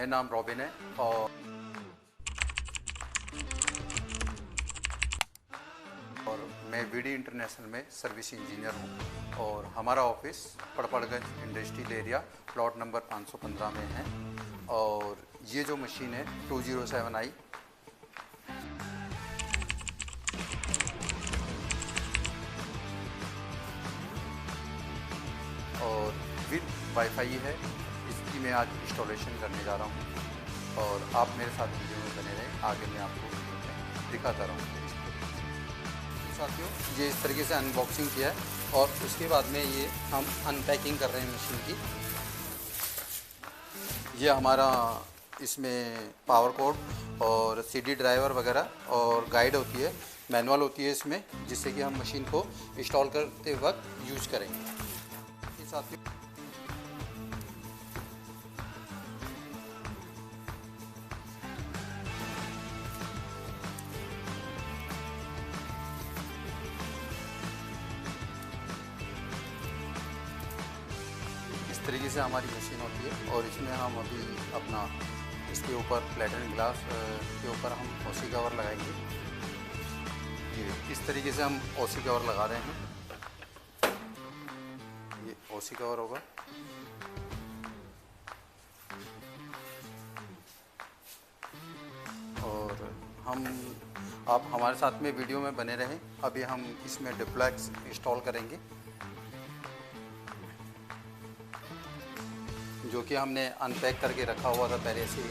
मेरा नाम रॉबिन है और मैं वीडी इंटरनेशनल में सर्विस इंजीनियर हूँ और हमारा office Patparganj industrial area plot number 515 में है। और ये जो मशीन है 207i और विद वाईफाई है, इसकी मैं आज इंस्टॉलेशन करने जा रहा हूँ और आप मेरे साथ वीडियो में बने रहें। आगे मैं आपको दिखाता रहूँगा। साथियों, ये इस तरीके से अनबॉक्सिंग किया है और उसके बाद में ये हम अनपैकिंग कर रहे हैं मशीन की। ये हमारा इसमें पावर कोड और सीडी ड्राइवर वगैरह और गाइड होती है, मैनुअल होती है इसमें, जिससे कि हम मशीन को इंस्टॉल करते वक्त यूज करेंगे। ये साथियों, इस तरीके से हमारी मशीन होती है और इसमें हम अभी अपना इसके ऊपर प्लेटिनम ग्लास के ऊपर हम ओसी कवर लगाएंगे। ये इस तरीके से हम ओसी कवर लगा रहे हैं। ये ओसी कवर होगा। और आप हमारे साथ में वीडियो में बने रहें। अभी हम इसमें डुप्लेक्स इंस्टॉल करेंगे, जो कि हमने अनपैक करके रखा हुआ था पहले से ही।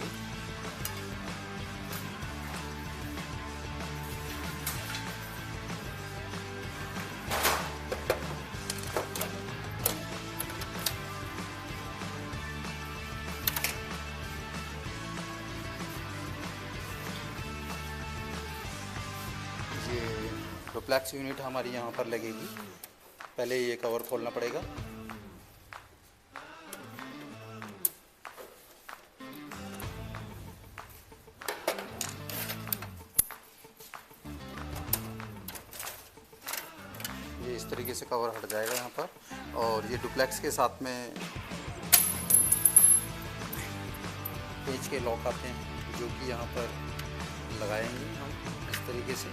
ये डुप्लेक्स यूनिट हमारी यहाँ पर लगेगी। पहले ये कवर खोलना पड़ेगा। ये इस तरीके से कवर हट जाएगा यहाँ पर। और ये डुप्लेक्स के साथ में पेच के लॉक आते हैं, जो कि यहाँ पर लगाएंगे हम इस तरीके से।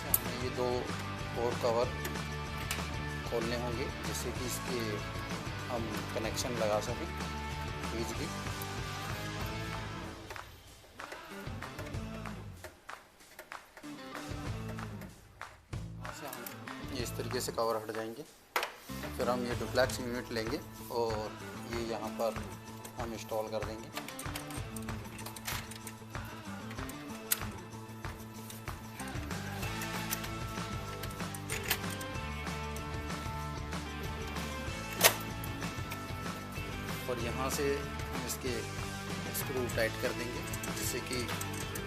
हमें ये दो और कवर खोलने होंगे, जिससे कि इसके हम कनेक्शन लगा सकें बिजली। ये इस तरीके से कवर हट जाएंगे। फिर हम ये डुप्लेक्स यूनिट लेंगे और ये यहाँ पर हम इंस्टॉल कर देंगे। और यहाँ से हम इसके स्क्रू टाइट कर देंगे, जिससे कि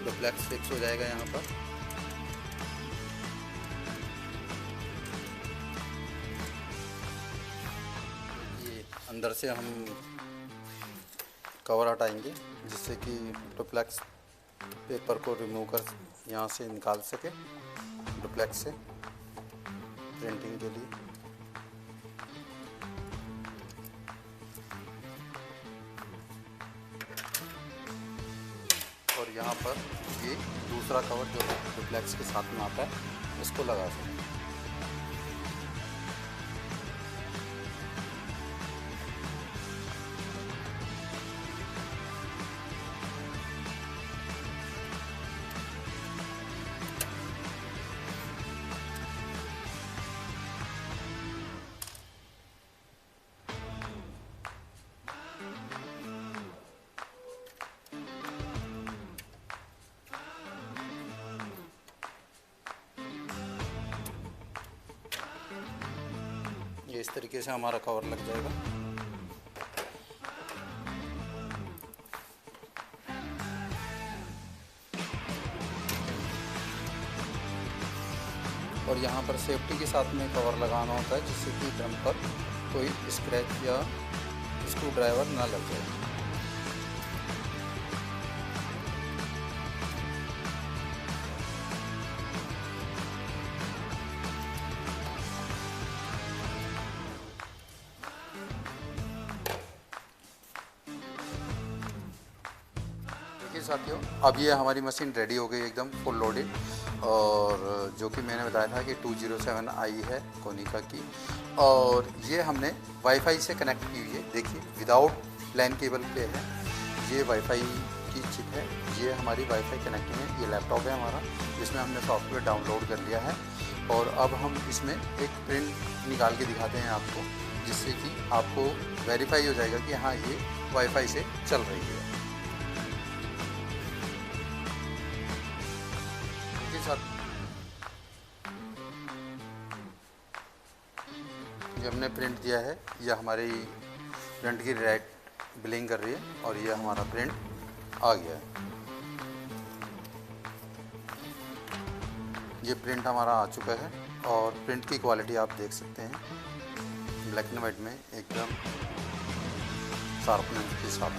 डुप्लेक्स फिक्स हो जाएगा यहाँ पर। अंदर से हम कवर हटाएंगे, जिससे कि डुप्लेक्स पेपर को रिमूव कर यहाँ से निकाल सके डुप्लेक्स से प्रिंटिंग के लिए। और यहाँ पर ये दूसरा कवर जो डुप्लेक्स के साथ में आता है, इसको लगा सकें। ये इस तरीके से हमारा कवर लग जाएगा। और यहाँ पर सेफ्टी के साथ में कवर लगाना होता है, जिससे कि ड्रम पर कोई स्क्रैच या स्क्रू ड्राइवर ना लग जाए। साथियों, अब ये हमारी मशीन रेडी हो गई एकदम फुल लोडेड, और जो कि मैंने बताया था कि 207i है कोनिका की, और ये हमने वाईफाई से कनेक्ट की हुई है। देखिए विदाउट लैन केबल पे है, ये वाईफाई की चिप है, ये हमारी वाईफाई कनेक्टिंग है। ये लैपटॉप है हमारा, जिसमें हमने सॉफ्टवेयर डाउनलोड कर लिया है, और अब हम इसमें एक प्रिंट निकाल के दिखाते हैं आपको, जिससे कि आपको वेरीफाई हो जाएगा कि हाँ ये वाईफाई से चल रही है। इसके साथ ये हमने प्रिंट दिया है, यह हमारी प्रिंट की रेट बिलिंग कर रही है, और ये हमारा प्रिंट आ गया है। ये प्रिंट हमारा आ चुका है, और प्रिंट की क्वालिटी आप देख सकते हैं, ब्लैक एंड वाइट में एकदम शार्पनेस के साथ।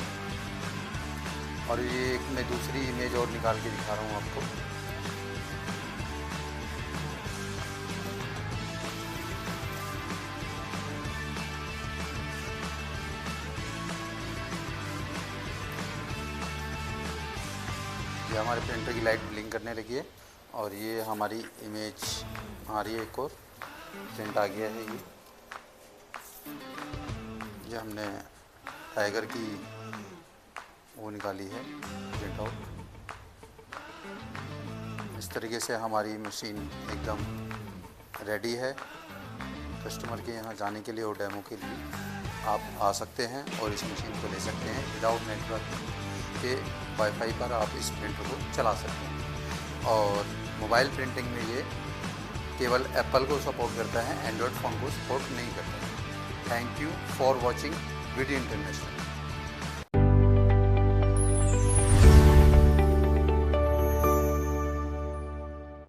और ये एक मैं दूसरी इमेज और निकाल के दिखा रहा हूँ आपको। ये हमारे प्रिंटर की लाइट ब्लिंक करने लगी है, और ये हमारी इमेज आ रही है, एक और प्रिंट आ गया है। ये हमने टाइगर की वो निकाली है प्रिंट आउट। इस तरीके से हमारी मशीन एकदम रेडी है। कस्टमर के यहाँ जाने के लिए और डेमो के लिए आप आ सकते हैं और इस मशीन को ले सकते हैं। विदाउट नेटवर्क के वाईफाई पर आप इस प्रिंटर को चला सकते हैं। और मोबाइल प्रिंटिंग में ये केवल एप्पल को सपोर्ट करता है, एंड्रॉयड फ़ोन को सपोर्ट नहीं करता है। Thank you for watching video international.